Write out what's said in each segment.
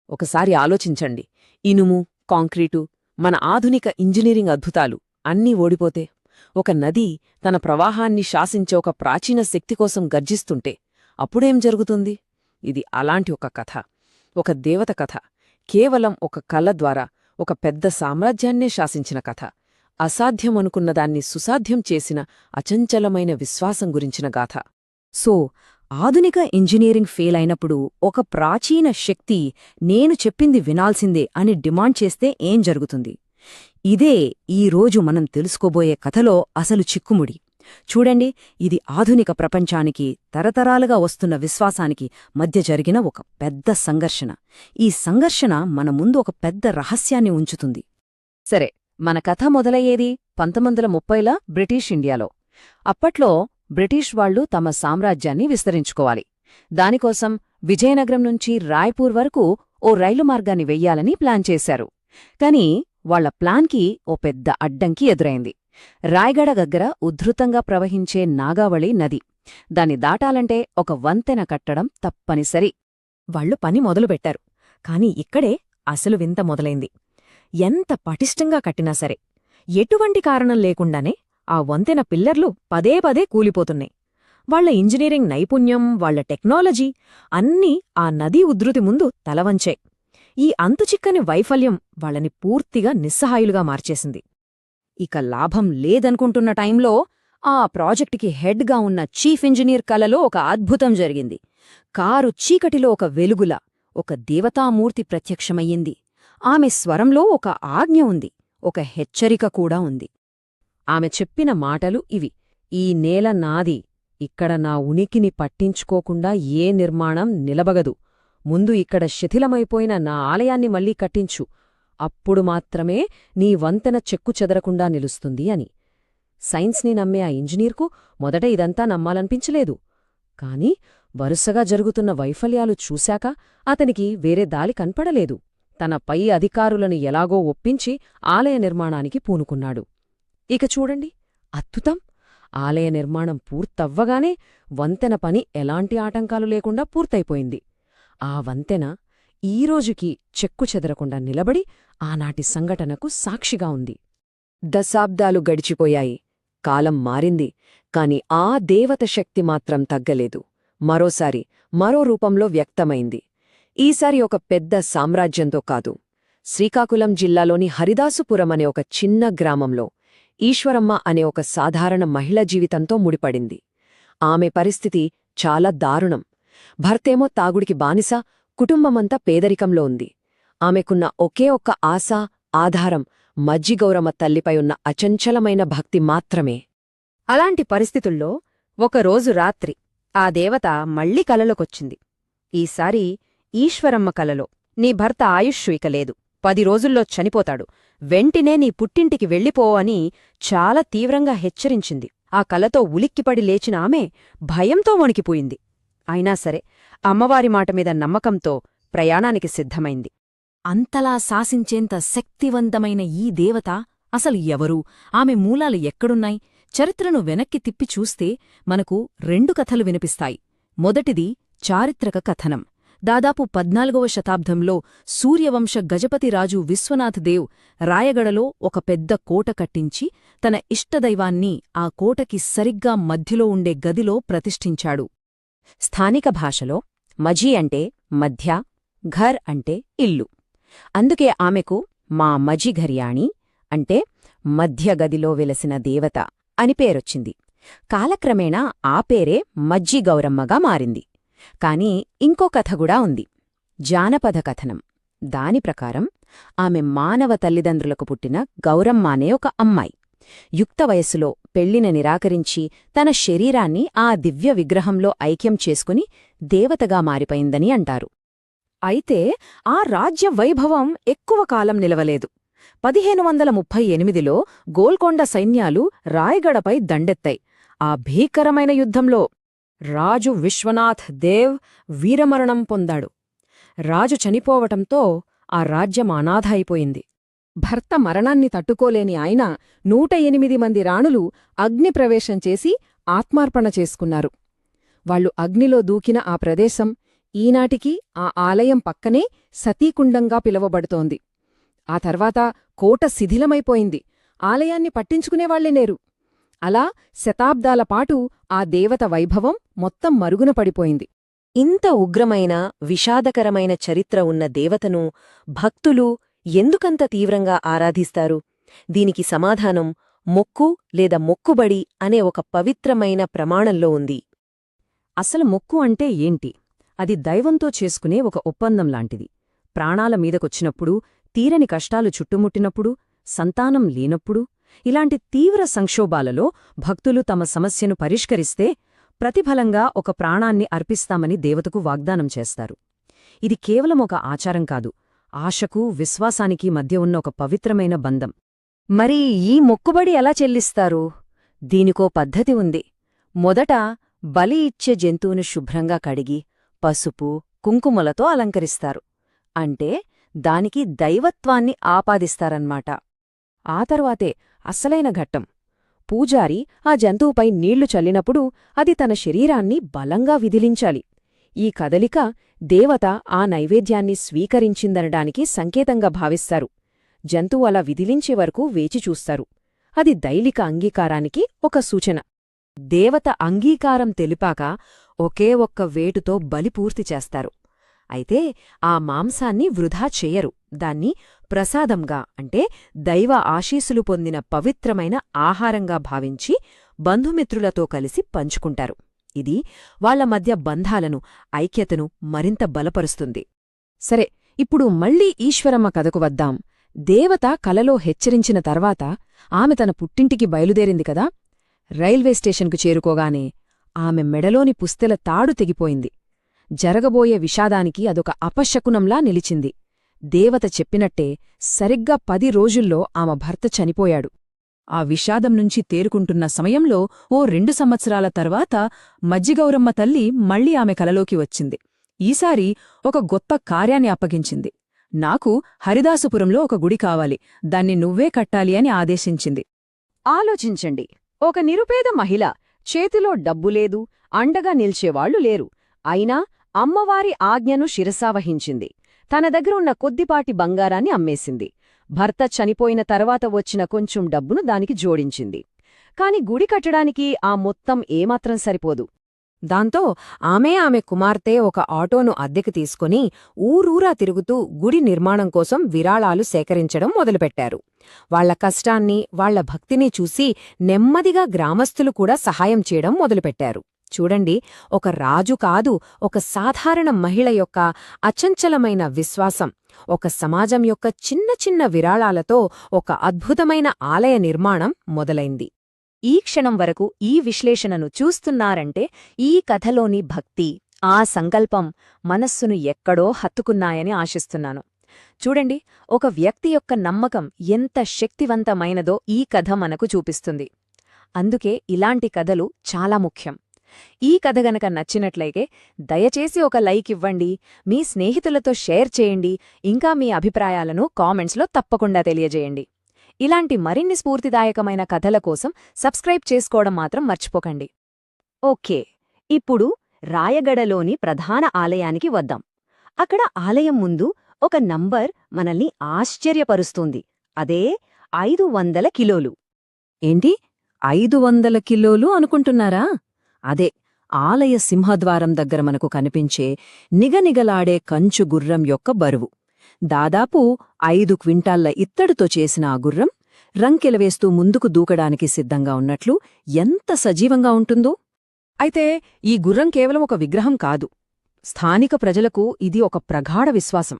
ఒకసారి ఆలోచించండి. ఇనుము, కాంక్రీటు, మన ఆధునిక ఇంజనీరింగ్ అద్భుతాలు అన్నీ ఓడిపోతే, ఒక నది తన ప్రవాహాన్ని శాసించే ఒక ప్రాచీన శక్తి కోసం గర్జిస్తుంటే అప్పుడేం జరుగుతుంది? ఇది అలాంటి ఒక కథ, ఒక దేవత కథ, కేవలం ఒక కళ ద్వారా ఒక పెద్ద సామ్రాజ్యాన్నే శాసించిన కథ, అసాధ్యమనుకున్నదాన్ని సుసాధ్యం చేసిన అచంచలమైన విశ్వాసం గురించిన గాథ. సో ఆధునిక ఇంజనీరింగ్ ఫెయిల్ అయినప్పుడు ఒక ప్రాచీన శక్తి నేను చెప్పింది వినాల్సిందే అని డిమాండ్ చేస్తే ఏం జరుగుతుంది? ఇదే ఈరోజు మనం తెలుసుకోబోయే కథలో అసలు చిక్కుముడి. చూడండి, ఇది ఆధునిక ప్రపంచానికి, తరతరాలుగా వస్తున్న విశ్వాసానికి మధ్య జరిగిన ఒక పెద్ద సంఘర్షణ. ఈ సంఘర్షణ మన ముందు ఒక పెద్ద రహస్యాన్ని ఉంచుతుంది. సరే, మన కథ మొదలయ్యేది 1930ల బ్రిటిష్ ఇండియాలో. అప్పట్లో బ్రిటిష్ వాళ్లు తమ సామ్రాజ్యాన్ని విస్తరించుకోవాలి. దానికోసం విజయనగరం నుంచి రాయ్పూర్ వరకు ఓ రైలు మార్గాన్ని వెయ్యాలని ప్లాన్ చేశారు. కాని వాళ్ల ప్లాన్కి ఓ పెద్ద అడ్డంకి ఎదురైంది. రాయ్గఢ దగ్గర ఉద్ధృతంగా ప్రవహించే నాగావళి నది. దాన్ని దాటాలంటే ఒక వంతెన కట్టడం తప్పనిసరి. వాళ్లు పని మొదలుపెట్టారు. కాని ఇక్కడే అసలు వింత మొదలైంది. ఎంత పటిష్టంగా కట్టినా సరే, ఎటువంటి కారణం లేకుండానే ఆ వంతెన పిల్లర్లు పదే పదే కూలిపోతున్నాయి. వాళ్ల ఇంజనీరింగ్ నైపుణ్యం, వాళ్ల టెక్నాలజీ అన్నీ ఆ నదీ ఉధృతి ముందు తలవంచాయి. ఈ అంతుచిక్కని వైఫల్యం వాళ్ళని పూర్తిగా నిస్సహాయులుగా మార్చేసింది. ఇక లాభం లేదనుకుంటున్న టైంలో ఆ ప్రాజెక్టుకి హెడ్గా ఉన్న చీఫ్ ఇంజనీర్ కలలో ఒక అద్భుతం జరిగింది. కారు చీకటిలో ఒక వెలుగులా ఒక దేవతామూర్తి ప్రత్యక్షమయ్యింది. ఆమె స్వరంలో ఒక ఆజ్ఞ ఉంది, ఒక హెచ్చరిక కూడా ఉంది. ఆమె చెప్పిన మాటలు ఇవి: ఈ నేల నాది, ఇక్కడ నా ఉనికిని పట్టించుకోకుండా ఏ నిర్మాణం నిలబగదు. ముందు ఇక్కడ శిథిలమైపోయిన నా ఆలయాన్ని మళ్లీ కట్టించు, అప్పుడు మాత్రమే నీ వంతెన చెక్కు చెదరకుండా నిలుస్తుంది అని. సైన్స్ని నమ్మే ఆ ఇంజనీర్కు మొదట ఇదంతా నమ్మాలనిపించలేదు. కాని వరుసగా జరుగుతున్న వైఫల్యాలు చూశాక అతనికి వేరే దారి కనపడలేదు. తన పై అధికారులను ఎలాగో ఒప్పించి ఆలయ నిర్మాణానికి పూనుకున్నాడు. ఇక చూడండి, అద్భుతం! ఆలయ నిర్మాణం పూర్తవ్వగానే వంతెన పని ఎలాంటి ఆటంకాలు లేకుండా పూర్తయిపోయింది. ఆ వంతెన ఈరోజుకి చెక్కు చెదరకుండా నిలబడి ఆనాటి సంఘటనకు సాక్షిగా ఉంది. దశాబ్దాలు గడిచిపోయాయి, కాలం మారింది. కాని ఆ దేవత శక్తి మాత్రం తగ్గలేదు. మరోసారి మరో రూపంలో వ్యక్తమైంది. ఈసారి ఒక పెద్ద సామ్రాజ్యంతో కాదు, శ్రీకాకుళం జిల్లాలోని హరిదాసుపురం అనే ఒక చిన్న గ్రామంలో ఈశ్వరమ్మ అనే ఒక సాధారణ మహిళ జీవితంతో ముడిపడింది. ఆమె పరిస్థితి చాలా దారుణం. భర్తేమో తాగుడికి బానిస, కుటుంబమంతా పేదరికంలో ఉంది. ఆమెకున్న ఒకే ఒక్క ఆశ, ఆధారం మజ్జిగౌరమ్మ తల్లిపై ఉన్న అచంచలమైన భక్తి మాత్రమే. అలాంటి పరిస్థితుల్లో ఒకరోజు రాత్రి ఆ దేవత మళ్లీ కలలోకొచ్చింది. ఈసారి ఈశ్వరమ్మ కలలో, నీ భర్త ఆయుష్షు ఇక లేదు, 10 రోజుల్లో చనిపోతాడు, వెంటినే నీ పుట్టింటికి వెళ్ళిపో అని చాలా తీవ్రంగా హెచ్చరించింది. ఆ కలతో ఉలిక్కిపడి లేచిన ఆమె భయంతో వణికిపోయింది. అయినా సరే అమ్మవారి మాటమీద నమ్మకంతో ప్రయాణానికి సిద్ధమైంది. అంతలా శాసించేంత శక్తివంతమైన ఈ దేవత అసలు ఎవరు? ఆమె మూలాలు ఎక్కడున్నాయి? చరిత్రను వెనక్కి తిప్పి చూస్తే మనకు 2 కథలు వినిపిస్తాయి. మొదటిది చారిత్రక కథనం. దాదాపు 14వ శతాబ్దంలో సూర్యవంశ గజపతిరాజు విశ్వనాథ్ దేవ్ రాయగడలో ఒక పెద్ద కోట కట్టించి తన ఇష్టదైవాన్ని ఆ కోటకి సరిగ్గా మధ్యలో ఉండే గదిలో ప్రతిష్ఠించాడు. స్థానిక భాషలో మజీ అంటే మధ్య, ఘర్ అంటే ఇల్లు. అందుకే ఆమెకు మా మజిఘర్యాణి అంటే మధ్యగదిలో వెలసిన దేవత అని పేరొచ్చింది. కాలక్రమేణా ఆ పేరే మజ్జిగౌరమ్మగా మారింది. కాని ఇంకో కథ కూడా ఉంది, జానపద కథనం. దాని ప్రకారం ఆమె మానవ తల్లిదండ్రులకు పుట్టిన గౌరమ్మ అనే ఒక అమ్మాయి యుక్త వయస్సులో పెళ్లిన నిరాకరించి తన శరీరాన్ని ఆ దివ్య విగ్రహంలో ఐక్యం చేసుకుని దేవతగా మారిపోయిందని అంటారు. అయితే ఆ రాజ్య వైభవం ఎక్కువ కాలం నిలవలేదు. 1538లో గోల్కొండ సైన్యాలు రాయగడపై దండెత్తాయి. ఆ భీకరమైన యుద్ధంలో రాజు విశ్వనాథ్ దేవ్ వీరమరణం పొందాడు. రాజు చనిపోవటంతో ఆ రాజ్యం అనాథ అయిపోయింది. భర్త మరణాన్ని తట్టుకోలేని ఆయన 108 మంది రాణులు అగ్నిప్రవేశం చేసి ఆత్మార్పణ చేసుకున్నారు. వాళ్లు అగ్నిలో దూకిన ఆ ప్రదేశం ఈనాటికి ఆ ఆలయం పక్కనే సతీకుండంగా పిలువబడుతోంది. ఆ తర్వాత కోట శిథిలమైపోయింది. ఆలయాన్ని పట్టించుకునేవాళ్లే లేరు. అలా శతాబ్దాలపాటు ఆ దేవత వైభవం మొత్తం మరుగున పడిపోయింది. ఇంత ఉగ్రమైన విషాదకరమైన చరిత్ర ఉన్న దేవతను భక్తులు ఎందుకంత తీవ్రంగా ఆరాధిస్తారు? దీనికి సమాధానం మొక్కు లేదా మొక్కుబడి అనే ఒక పవిత్రమైన ప్రమాణంలో ఉంది. అసలు మొక్కు అంటే ఏంటి? అది దైవంతో చేసుకునే ఒక ఒప్పందం లాంటిది. ప్రాణాల మీదకొచ్చినప్పుడు, తీరని కష్టాలు చుట్టుముట్టినప్పుడు, సంతానం లేనప్పుడు, ఇలాంటి తీవ్ర సంక్షోభాలలో భక్తులు తమ సమస్యను పరిష్కరిస్తే ప్రతిఫలంగా ఒక ప్రాణాన్ని అర్పిస్తామని దేవతకు వాగ్దానం చేస్తారు. ఇది కేవలం ఒక ఆచారం కాదు, ఆశకు విశ్వాసానికి మధ్య ఉన్న ఒక పవిత్రమైన బంధం. మరి ఈ మొక్కుబడి ఎలా చెల్లిస్తారు? దీనికో పద్ధతి ఉంది. మొదట బలి ఇచ్చే జంతువును శుభ్రంగా కడిగి పసుపు, కుంకుమలతో అలంకరిస్తారు. అంటే దానికి దైవత్వాన్ని ఆపాదిస్తారన్మాట. ఆ తర్వాతే అసలైన ఘట్టం. పూజారి ఆ జంతువుపై నీళ్లు చల్లినప్పుడు అది తన శరీరాన్ని బలంగా విదిలించాలి. ఈ కదలిక దేవత ఆ నైవేద్యాన్ని స్వీకరించిందనడానికి సంకేతంగా భావిస్తారు. జంతువు అలా విదిలించే వరకు వేచి చూస్తారు. అది దైలిక అంగీకారానికి ఒక సూచన. దేవత అంగీకారం తెలిపాక ఒకే ఒక్క వేటుతో బలి పూర్తి చేస్తారు. అయితే ఆ మాంసాన్ని వృధా చెయ్యరు. దాన్ని ప్రసాదంగా, అంటే దైవ ఆశీస్సులు పొందిన పవిత్రమైన ఆహారంగా భావించి బంధుమిత్రులతో కలిసి పంచుకుంటారు. ఇది వాళ్ల మధ్య బంధాలను, ఐక్యతను మరింత బలపరుస్తుంది. సరే, ఇప్పుడు మళ్లీ ఈశ్వరమ్మ కథకు వద్దాం. దేవత కలలో హెచ్చరించిన తర్వాత ఆమె తన పుట్టింటికి బయలుదేరింది కదా. రైల్వే స్టేషన్కు చేరుకోగానే ఆమె మెడలోని పుస్తెల తాడు తెగిపోయింది. జరగబోయే విషాదానికి అదొక అపశకునంలా నిలిచింది. దేవత చెప్పినట్టే సరిగ్గా 10 రోజుల్లో ఆమె భర్త చనిపోయాడు. ఆ విషాదం నుంచి తేరుకుంటున్న సమయంలో ఓ 2 సంవత్సరాల తర్వాత మజ్జిగౌరమ్మ తల్లి మళ్లీ ఆమె కలలోకి వచ్చింది. ఈసారి ఒక గొప్ప కార్యాన్ని అప్పగించింది. నాకు హరిదాసుపురంలో ఒక గుడి కావాలి, దాన్ని నువ్వే కట్టాలి అని ఆదేశించింది. ఆలోచించండి, ఒక నిరుపేద మహిళ, చేతిలో డబ్బులేదు, అండగా నిల్చేవాళ్లు లేరు. అయినా అమ్మవారి ఆజ్ఞను శిరసావహించింది. తన దగ్గరున్న కొద్దిపాటి బంగారాన్ని అమ్మేసింది. భర్త చనిపోయిన తర్వాత వచ్చిన కొంచెం డబ్బును దానికి జోడించింది. కాని గుడి కట్టడానికి ఆ మొత్తం ఏమాత్రం సరిపోదు. దాంతో ఆమె కుమార్తె ఒక ఆటోను అద్దెకు తీసుకుని ఊరూరా తిరుగుతూ గుడి నిర్మాణం కోసం విరాళాలు సేకరించడం మొదలుపెట్టారు. వాళ్ల కష్టాన్ని, వాళ్ల భక్తిని చూసి నెమ్మదిగా గ్రామస్తులు కూడా సహాయం చేయడం మొదలుపెట్టారు. చూడండి, ఒక రాజు కాదు, ఒక సాధారణ మహిళ యొక్క అచంచలమైన విశ్వాసం, ఒక సమాజం యొక్క చిన్న చిన్న విరాళాలతో ఒక అద్భుతమైన ఆలయ నిర్మాణం మొదలైంది. ఈ క్షణం వరకు ఈ విశ్లేషణను చూస్తున్నారంటే ఈ కథలోని భక్తి, ఆ సంకల్పం మనస్సును ఎక్కడో హత్తుకున్నాయని ఆశిస్తున్నాను. చూడండి, ఒక వ్యక్తి యొక్క నమ్మకం ఎంత శక్తివంతమైనదో ఈ కథ మనకు చూపిస్తుంది. అందుకే ఇలాంటి కథలు చాలా ముఖ్యం. ఈ కథ గనక నచ్చినట్లయితే దయచేసి ఒక లైక్ ఇవ్వండి, మీ స్నేహితులతో షేర్ చేయండి, ఇంకా మీ అభిప్రాయాలను కామెంట్స్లో తప్పకుండా తెలియజేయండి. ఇలాంటి మరిన్ని స్ఫూర్తిదాయకమైన కథల కోసం సబ్స్క్రైబ్ చేసుకోవడం మాత్రం మర్చిపోకండి. ఓకే, ఇప్పుడు రాయగడలోని ప్రధాన ఆలయానికి వద్దాం. అక్కడ ఆలయం ముందు ఒక నంబర్ మనల్ని ఆశ్చర్యపరుస్తుంది. అదే 500 కిలోలు. ఏంటి, 500 కిలోలు అనుకుంటున్నారా? అదే ఆలయ సింహద్వారం దగ్గర మనకు కనిపించే నిగనిగలాడే కంచు గుర్రం యొక్క బరువు. దాదాపు 5 క్వింటాళ్ల ఇత్తడితో చేసిన ఆ గుర్రం రంకెలవేస్తూ ముందుకు దూకడానికి సిద్ధంగా ఉన్నట్లు ఎంత సజీవంగా ఉంటుందో. అయితే ఈ గుర్రం కేవలం ఒక విగ్రహం కాదు. స్థానిక ప్రజలకు ఇది ఒక ప్రగాఢ విశ్వాసం.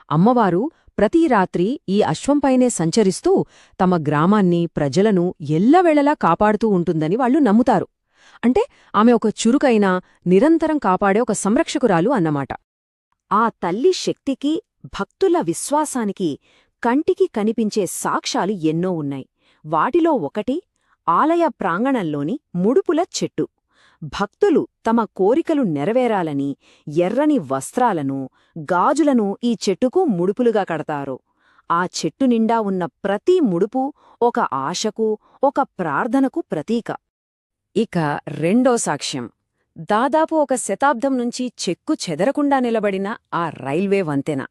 అమ్మవారు ప్రతి రాత్రి ఈ అశ్వంపైనే సంచరిస్తూ తమ గ్రామాన్ని, ప్రజలను ఎల్లవేళలా కాపాడుతూ ఉంటుందని వాళ్లు నమ్ముతారు. అంటే ఆమె ఒక చురుకైన, నిరంతరం కాపాడే ఒక సంరక్షకురాలు అన్నమాట. ఆ తల్లి శక్తికి, భక్తుల విశ్వాసానికి కంటికి కనిపించే సాక్ష్యాలు ఎన్నో ఉన్నాయి. వాటిలో ఒకటి ఆలయ ప్రాంగణంలోని ముడుపుల చెట్టు. భక్తులు తమ కోరికలు నెరవేరాలని ఎర్రని వస్త్రాలను, గాజులను ఈ చెట్టుకు ముడుపులుగా కడతారు. ఆ చెట్టు నిండా ఉన్న ప్రతి ముడుపు ఒక ఆశకు, ఒక ప్రార్థనకు ప్రతీక. ఇక రెండో సాక్ష్యం దాదాపు ఒక శతాబ్దం నుంచి చెక్కు చెదరకుండా నిలబడిన ఆ రైల్వే వంతెన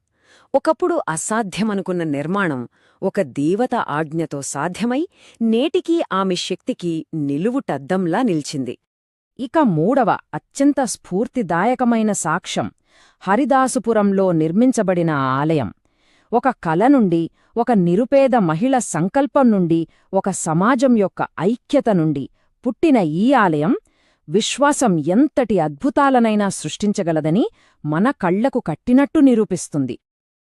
ఒకప్పుడు అసాధ్యమనుకున్న నిర్మాణం ఒక దేవత ఆజ్ఞతో సాధ్యమై నేటికీ ఆమె శక్తికి నిలువుటద్దంలా నిల్చింది. ఇక మూడవ అత్యంత స్ఫూర్తిదాయకమైన సాక్ష్యం హరిదాసుపురంలో నిర్మించబడిన ఆలయం. ఒక కల నుండి, ఒక నిరుపేద మహిళ సంకల్పం నుండి, ఒక సమాజం యొక్క ఐక్యత నుండి పుట్టిన ఈ ఆలయం విశ్వాసం ఎంతటి అద్భుతాలనైనా సృష్టించగలదని మన కళ్లకు కట్టినట్టు నిరూపిస్తుంది.